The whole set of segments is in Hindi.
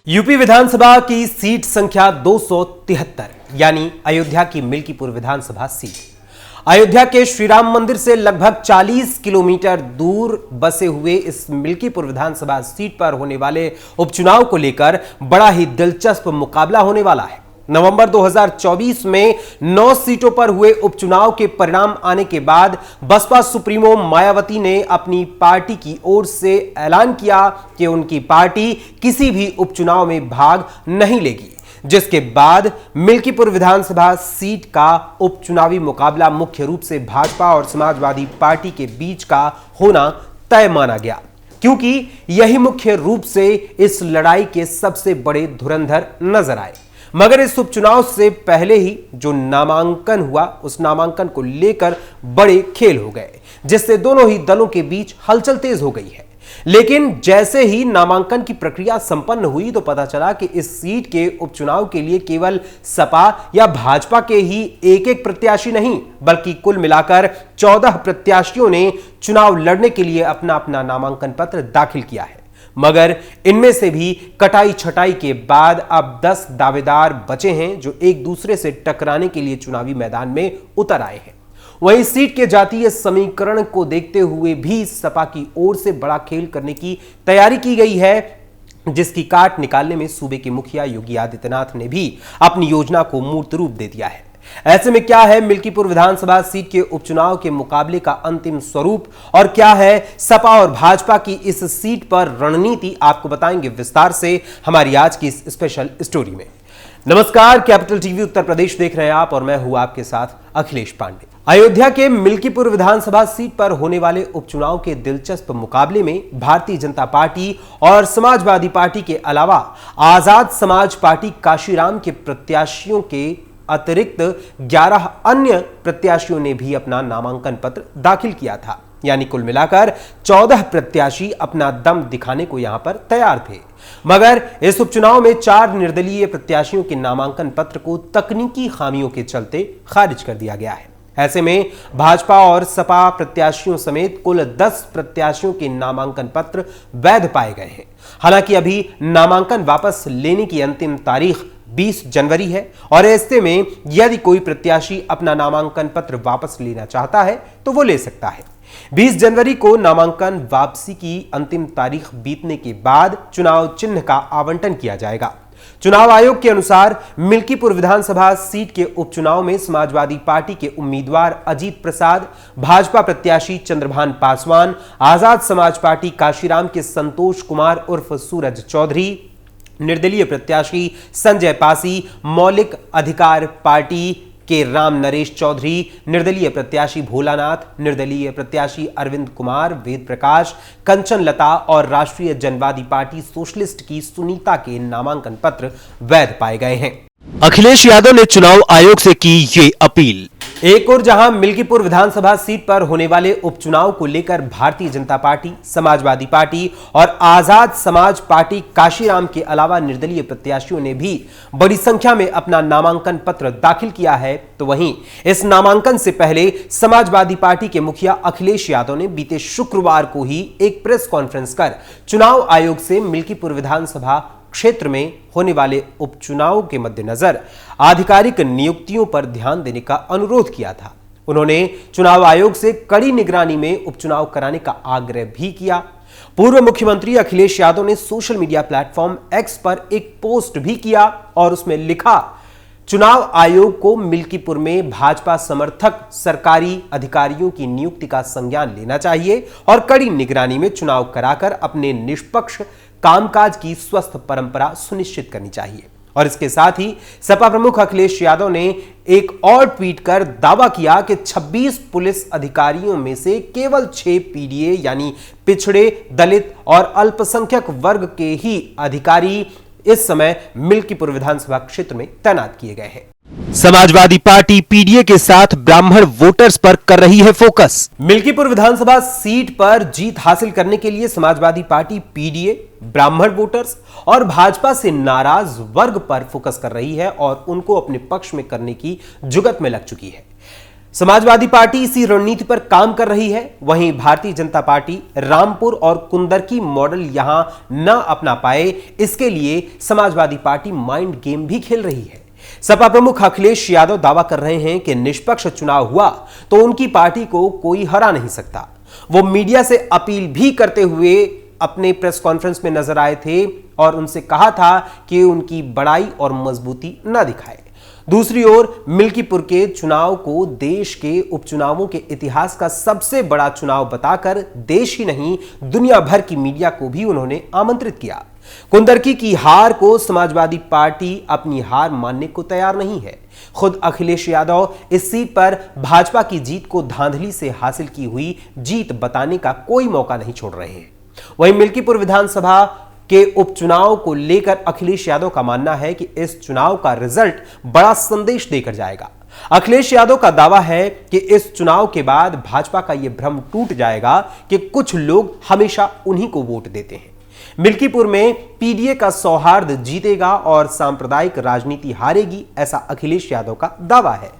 यूपी विधानसभा की सीट संख्या 273 यानी अयोध्या की मिल्कीपुर विधानसभा सीट। अयोध्या के श्री राम मंदिर से लगभग 40 किलोमीटर दूर बसे हुए इस मिल्कीपुर विधानसभा सीट पर होने वाले उपचुनाव को लेकर बड़ा ही दिलचस्प मुकाबला होने वाला है। नवंबर 2024 में 9 सीटों पर हुए उपचुनाव के परिणाम आने के बाद बसपा सुप्रीमो मायावती ने अपनी पार्टी की ओर से ऐलान किया कि उनकी पार्टी किसी भी उपचुनाव में भाग नहीं लेगी, जिसके बाद मिल्कीपुर विधानसभा सीट का उपचुनावी मुकाबला मुख्य रूप से भाजपा और समाजवादी पार्टी के बीच का होना तय माना गया, क्योंकि यही मुख्य रूप से इस लड़ाई के सबसे बड़े धुरंधर नजर आए। मगर इस उपचुनाव से पहले ही जो नामांकन हुआ, उस नामांकन को लेकर बड़े खेल हो गए, जिससे दोनों ही दलों के बीच हलचल तेज हो गई है। लेकिन जैसे ही नामांकन की प्रक्रिया संपन्न हुई तो पता चला कि इस सीट के उपचुनाव के लिए केवल सपा या भाजपा के ही एक एक प्रत्याशी नहीं, बल्कि कुल मिलाकर 14 प्रत्याशियों ने चुनाव लड़ने के लिए अपना अपना नामांकन पत्र दाखिल किया है। मगर इनमें से भी कटाई छटाई के बाद अब 10 दावेदार बचे हैं जो एक दूसरे से टकराने के लिए चुनावी मैदान में उतर आए हैं। वहीं सीट के जातीय समीकरण को देखते हुए भी सपा की ओर से बड़ा खेल करने की तैयारी की गई है, जिसकी काट निकालने में सूबे के मुखिया योगी आदित्यनाथ ने भी अपनी योजना को मूर्त रूप दे दिया है। ऐसे में क्या है मिल्कीपुर विधानसभा सीट के उपचुनाव के मुकाबले का अंतिम स्वरूप और क्या है सपा और भाजपा की इस सीट पर रणनीति, आपको बताएंगे विस्तार से हमारी आज की इस स्पेशल स्टोरी में। नमस्कार, कैपिटल टीवी उत्तर प्रदेश देख रहे हैं आप और मैं हूं आपके साथ अखिलेश पांडे। अयोध्या के मिल्कीपुर विधानसभा सीट पर होने वाले उपचुनाव के दिलचस्प मुकाबले में भारतीय जनता पार्टी और समाजवादी पार्टी के अलावा आजाद समाज पार्टी काशीराम के प्रत्याशियों के अतिरिक्त 11 अन्य प्रत्याशियों ने भी अपना नामांकन पत्र दाखिल किया था, यानी कुल मिलाकर 14 प्रत्याशी अपना दम दिखाने को यहां पर तैयार थे। मगर इस उपचुनाव में 4 निर्दलीय प्रत्याशियों के नामांकन पत्र को तकनीकी खामियों के चलते खारिज कर दिया गया है। ऐसे में भाजपा और सपा प्रत्याशियों समेत कुल 10 प्रत्याशियों के नामांकन पत्र वैध पाए गए हैं। हालांकि अभी नामांकन वापस लेने की अंतिम तारीख 20 जनवरी है और ऐसे में यदि कोई प्रत्याशी अपना नामांकन पत्र वापस लेना चाहता है तो वो ले सकता है। 20 जनवरी को नामांकन वापसी की अंतिम तारीख बीतने के बाद चुनाव चिन्ह का आवंटन किया जाएगा। चुनाव आयोग के अनुसार मिल्कीपुर विधानसभा सीट के उपचुनाव में समाजवादी पार्टी के उम्मीदवार अजीत प्रसाद, भाजपा प्रत्याशी चंद्रभान पासवान, आजाद समाज पार्टी काशीराम के संतोष कुमार उर्फ सूरज चौधरी, निर्दलीय प्रत्याशी संजय पासी, मौलिक अधिकार पार्टी के राम नरेश चौधरी, निर्दलीय प्रत्याशी भोलानाथ, निर्दलीय प्रत्याशी अरविंद कुमार, वेद प्रकाश, कंचन लता और राष्ट्रीय जनवादी पार्टी सोशलिस्ट की सुनीता के नामांकन पत्र वैध पाए गए हैं। अखिलेश यादव ने चुनाव आयोग से की ये अपील। एक और जहां मिल्कीपुर विधानसभा सीट पर होने वाले उपचुनाव को लेकर भारतीय जनता पार्टी, समाजवादी पार्टी और आजाद समाज पार्टी काशीराम के अलावा निर्दलीय प्रत्याशियों ने भी बड़ी संख्या में अपना नामांकन पत्र दाखिल किया है, तो वहीं इस नामांकन से पहले समाजवादी पार्टी के मुखिया अखिलेश यादव ने बीते शुक्रवार को ही एक प्रेस कॉन्फ्रेंस कर चुनाव आयोग से मिल्कीपुर विधानसभा क्षेत्र में होने वाले उपचुनाव के मद्देनजर आधिकारिक नियुक्तियों पर ध्यान देने का अनुरोध किया था। उन्होंने चुनाव आयोग से कड़ी निगरानी में उपचुनाव कराने का आग्रह भी किया। पूर्व मुख्यमंत्री अखिलेश यादव ने सोशल मीडिया प्लेटफॉर्म एक्स पर एक पोस्ट भी किया और उसमें लिखा, चुनाव आयोग को मिल्कीपुर में भाजपा समर्थक सरकारी अधिकारियों की नियुक्ति का संज्ञान लेना चाहिए और कड़ी निगरानी में चुनाव कराकर अपने निष्पक्ष कामकाज की स्वस्थ परंपरा सुनिश्चित करनी चाहिए। और इसके साथ ही सपा प्रमुख अखिलेश यादव ने एक और ट्वीट कर दावा किया कि 26 पुलिस अधिकारियों में से केवल 6 पीडीए यानी पिछड़े, दलित और अल्पसंख्यक वर्ग के ही अधिकारी इस समय मिल्कीपुर विधानसभा क्षेत्र में तैनात किए गए हैं। समाजवादी पार्टी पीडीए के साथ ब्राह्मण वोटर्स पर कर रही है फोकस। मिल्कीपुर विधानसभा सीट पर जीत हासिल करने के लिए समाजवादी पार्टी पीडीए, ब्राह्मण वोटर्स और भाजपा से नाराज वर्ग पर फोकस कर रही है और उनको अपने पक्ष में करने की जुगत में लग चुकी है। समाजवादी पार्टी इसी रणनीति पर काम कर रही है। वहीं भारतीय जनता पार्टी रामपुर और कुंदरकी मॉडल यहां न अपना पाए, इसके लिए समाजवादी पार्टी माइंड गेम भी खेल रही है। सपा प्रमुख अखिलेश यादव दावा कर रहे हैं कि निष्पक्ष चुनाव हुआ तो उनकी पार्टी को कोई हरा नहीं सकता। वो मीडिया से अपील भी करते हुए अपने प्रेस कॉन्फ्रेंस में नजर आए थे और उनसे कहा था कि उनकी बड़ाई और मजबूती न दिखाए। दूसरी ओर मिल्कीपुर के चुनाव को देश के उपचुनावों के इतिहास का सबसे बड़ा चुनाव बताकर देश ही नहीं दुनिया भर की मीडिया को भी उन्होंने आमंत्रित किया। कुंदरकी की हार को समाजवादी पार्टी अपनी हार मानने को तैयार नहीं है। खुद अखिलेश यादव इस सीट पर भाजपा की जीत को धांधली से हासिल की हुई जीत बताने का कोई मौका नहीं छोड़ रहे हैं। वहीं मिल्कीपुर विधानसभा के उपचुनाव को लेकर अखिलेश यादव का मानना है कि इस चुनाव का रिजल्ट बड़ा संदेश देकर जाएगा। अखिलेश यादव का दावा है कि इस चुनाव के बाद भाजपा का यह भ्रम टूट जाएगा कि कुछ लोग हमेशा उन्हीं को वोट देते हैं। मिल्कीपुर में पीडीए का सौहार्द जीतेगा और सांप्रदायिक राजनीति हारेगी, ऐसा अखिलेश यादव का दावा है।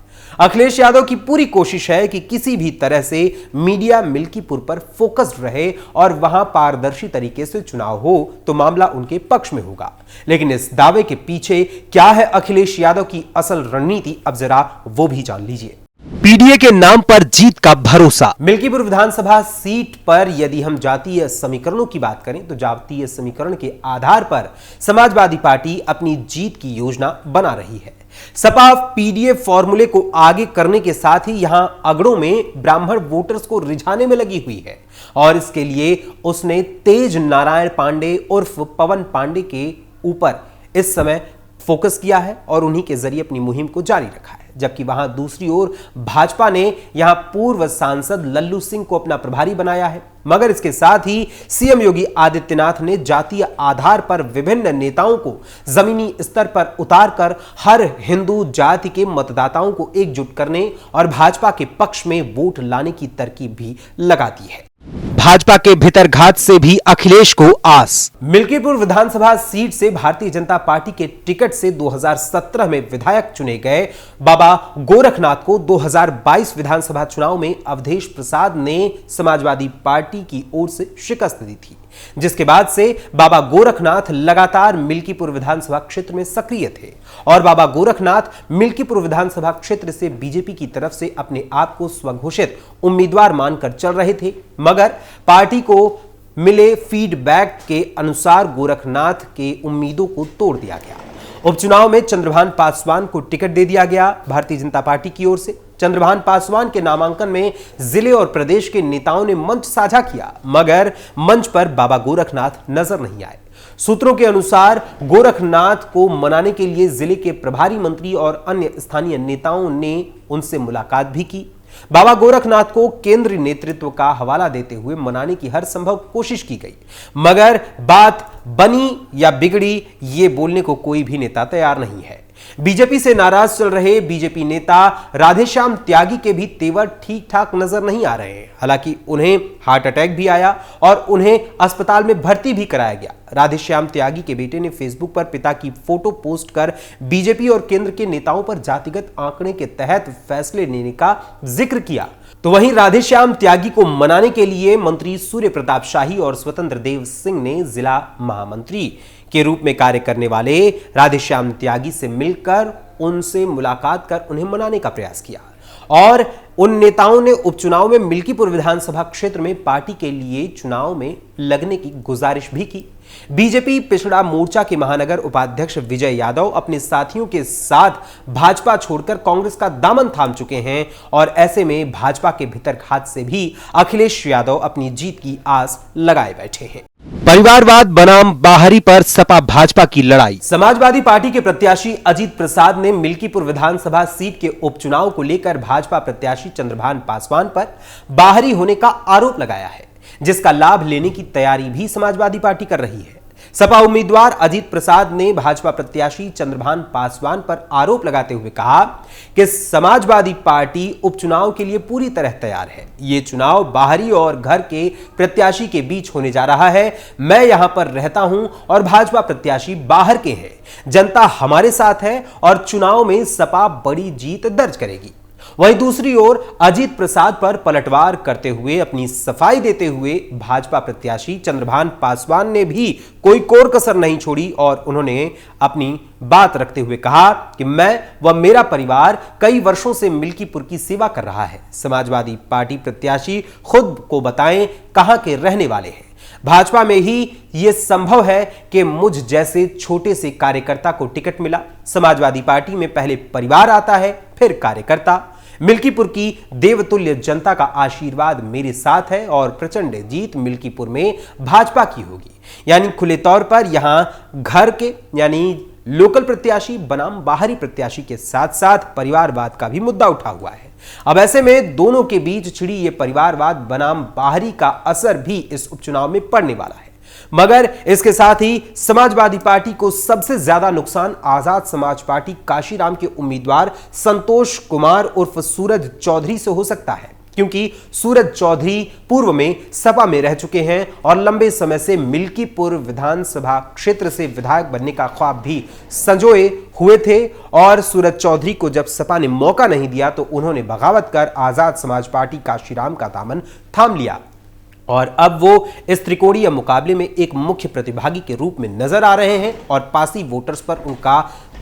अखिलेश यादव की पूरी कोशिश है कि किसी भी तरह से मीडिया मिल्कीपुर पर फोकस्ड रहे और वहां पारदर्शी तरीके से चुनाव हो तो मामला उनके पक्ष में होगा। लेकिन इस दावे के पीछे क्या है अखिलेश यादव की असल रणनीति, अब जरा वो भी जान लीजिए। पीडीए के नाम पर जीत का भरोसा। मिल्कीपुर विधानसभा सीट पर यदि हम जातीय समीकरणों की बात करें तो जातीय समीकरण के आधार पर समाजवादी पार्टी अपनी जीत की योजना बना रही है। सपा पीडीए फॉर्मूले को आगे करने के साथ ही यहां अगड़ों में ब्राह्मण वोटर्स को रिझाने में लगी हुई है और इसके लिए उसने तेज नारायण पांडे उर्फ पवन पांडे के ऊपर इस समय फोकस किया है और उन्हीं के जरिए अपनी मुहिम को जारी रखा है। जबकि वहां दूसरी ओर भाजपा ने यहां पूर्व सांसद लल्लू सिंह को अपना प्रभारी बनाया है। मगर इसके साथ ही सीएम योगी आदित्यनाथ ने जातीय आधार पर विभिन्न नेताओं को जमीनी स्तर पर उतारकर हर हिंदू जाति के मतदाताओं को एकजुट करने और भाजपा के पक्ष में वोट लाने की तरकीब भी लगा दी है। भाजपा के भीतरघात से भी अखिलेश को आस। मिल्कीपुर विधानसभा सीट से भारतीय जनता पार्टी के टिकट से 2017 में विधायक चुने गए बाबा गोरखनाथ को 2022 विधानसभा चुनाव में अवधेश प्रसाद ने समाजवादी पार्टी की ओर से शिकस्त दी थी, जिसके बाद से बाबा गोरखनाथ लगातार मिल्कीपुर विधानसभा क्षेत्र में सक्रिय थे और बाबा गोरखनाथ मिल्कीपुर विधानसभा क्षेत्र से बीजेपी की तरफ से अपने आप को स्वघोषित उम्मीदवार मानकर चल रहे थे। मगर पार्टी को मिले फीडबैक के अनुसार गोरखनाथ के उम्मीदों को तोड़ दिया गया। उपचुनाव में चंद्रभान पासवान को टिकट दे दिया गया। भारतीय जनता पार्टी की ओर से चंद्रभान पासवान के नामांकन में जिले और प्रदेश के नेताओं ने मंच साझा किया, मगर मंच पर बाबा गोरखनाथ नजर नहीं आए। सूत्रों के अनुसार गोरखनाथ को मनाने के लिए जिले के प्रभारी मंत्री और अन्य स्थानीय नेताओं ने उनसे मुलाकात भी की। बाबा गोरखनाथ को केंद्रीय नेतृत्व का हवाला देते हुए मनाने की हर संभव कोशिश की गई, मगर बात बनी या बिगड़ी ये बोलने को कोई भी नेता तैयार नहीं है। बीजेपी से नाराज चल रहे बीजेपी नेता राधेश्याम त्यागी के भी तेवर ठीक ठाक नजर नहीं आ रहे हैं। हालांकि उन्हें हार्ट अटैक भी आया और उन्हें अस्पताल में भर्ती भी कराया गया। राधेश्याम त्यागी के बेटे ने फेसबुक पर पिता की फोटो पोस्ट कर बीजेपी और केंद्र के नेताओं पर जातिगत आंकड़े के तहत फैसले लेने का जिक्र किया। तो वहीं राधेश्याम त्यागी को मनाने के लिए मंत्री सूर्य प्रताप शाही और स्वतंत्र देव सिंह ने जिला महामंत्री के रूप में कार्य करने वाले राधेश्याम त्यागी से मिलकर उनसे मुलाकात कर उन्हें मनाने का प्रयास किया और उन नेताओं ने उपचुनाव में मिल्कीपुर विधानसभा क्षेत्र में पार्टी के लिए चुनाव में लगने की गुजारिश भी की। बीजेपी पिछड़ा मोर्चा के महानगर उपाध्यक्ष विजय यादव अपने साथियों के साथ भाजपा छोड़कर कांग्रेस का दामन थाम चुके हैं और ऐसे में भाजपा के भीतरघात से भी अखिलेश यादव अपनी जीत की आस लगाए बैठे हैं। परिवारवाद बनाम बाहरी पर सपा भाजपा की लड़ाई। समाजवादी पार्टी के प्रत्याशी अजीत प्रसाद ने मिल्कीपुर विधानसभा सीट के उपचुनाव को लेकर भाजपा प्रत्याशी चंद्रभान पासवान पर बाहरी होने का आरोप लगाया है, जिसका लाभ लेने की तैयारी भी समाजवादी पार्टी कर रही है। सपा उम्मीदवार अजीत प्रसाद ने भाजपा प्रत्याशी चंद्रभान पासवान पर आरोप लगाते हुए कहा कि समाजवादी पार्टी उपचुनाव के लिए पूरी तरह तैयार है। ये चुनाव बाहरी और घर के प्रत्याशी के बीच होने जा रहा है। मैं यहां पर रहता हूं और भाजपा प्रत्याशी बाहर के हैं। जनता हमारे साथ है और चुनाव में सपा बड़ी जीत दर्ज करेगी। वहीं दूसरी ओर अजीत प्रसाद पर पलटवार करते हुए अपनी सफाई देते हुए भाजपा प्रत्याशी चंद्रभान पासवान ने भी कोई कोर कसर नहीं छोड़ी और उन्होंने अपनी बात रखते हुए कहा कि मैं व मेरा परिवार कई वर्षों से मिल्कीपुर की सेवा कर रहा है। समाजवादी पार्टी प्रत्याशी खुद को बताएं कहां के रहने वाले हैं। भाजपा में ही यह संभव है कि मुझ जैसे छोटे से कार्यकर्ता को टिकट मिला। समाजवादी पार्टी में पहले परिवार आता है, फिर कार्यकर्ता। मिल्कीपुर की देवतुल्य जनता का आशीर्वाद मेरे साथ है और प्रचंड जीत मिल्कीपुर में भाजपा की होगी। यानी खुले तौर पर यहां घर के यानी लोकल प्रत्याशी बनाम बाहरी प्रत्याशी के साथ साथ परिवारवाद का भी मुद्दा उठा हुआ है। अब ऐसे में दोनों के बीच छिड़ी ये परिवारवाद बनाम बाहरी का असर भी इस उपचुनाव में पड़ने वाला है। मगर इसके साथ ही समाजवादी पार्टी को सबसे ज्यादा नुकसान आजाद समाज पार्टी काशीराम के उम्मीदवार संतोष कुमार उर्फ सूरज चौधरी से हो सकता है, क्योंकि सूरज चौधरी पूर्व में सपा में रह चुके हैं और लंबे समय से मिल्कीपुर विधानसभा क्षेत्र से विधायक बनने का ख्वाब भी संजोए हुए थे। और सूरज चौधरी को जब सपा ने मौका नहीं दिया तो उन्होंने बगावत कर आजाद समाज पार्टी काशीराम का दामन थाम लिया और अब वो इस त्रिकोणीय मुकाबले में एक मुख्य प्रतिभागी के रूप में नजर आ रहे हैं और पासी वोटर्स पर उनका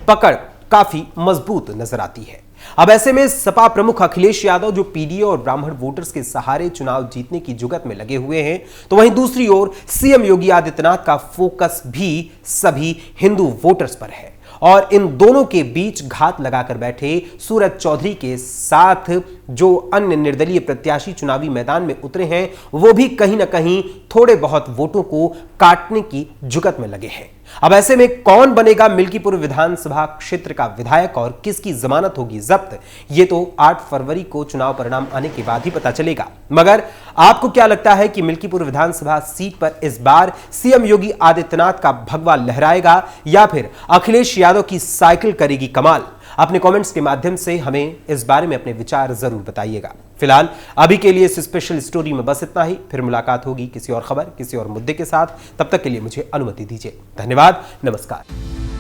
पकड़ काफी मजबूत नजर आती है। अब ऐसे में सपा प्रमुख अखिलेश यादव जो पीडीए और ब्राह्मण वोटर्स के सहारे चुनाव जीतने की जुगत में लगे हुए हैं, तो वहीं दूसरी ओर सीएम योगी आदित्यनाथ का फोकस भी सभी हिंदू वोटर्स पर है और इन दोनों के बीच घात लगाकर बैठे सूरज चौधरी के साथ जो अन्य निर्दलीय प्रत्याशी चुनावी मैदान में उतरे हैं वो भी कहीं ना कहीं थोड़े बहुत वोटों को काटने की जुगत में लगे हैं। अब ऐसे में कौन बनेगा मिल्कीपुर विधानसभा क्षेत्र का विधायक और किसकी जमानत होगी जब्त, ये तो 8 फरवरी को चुनाव परिणाम आने के बाद ही पता चलेगा। मगर आपको क्या लगता है कि मिल्कीपुर विधानसभा सीट पर इस बार सीएम योगी आदित्यनाथ का भगवा लहराएगा या फिर अखिलेश यादव की साइकिल करेगी कमाल? अपने कमेंट्स के माध्यम से हमें इस बारे में अपने विचार जरूर बताइएगा। फिलहाल अभी के लिए इस स्पेशल स्टोरी में बस इतना ही। फिर मुलाकात होगी किसी और खबर, किसी और मुद्दे के साथ। तब तक के लिए मुझे अनुमति दीजिए। धन्यवाद, नमस्कार।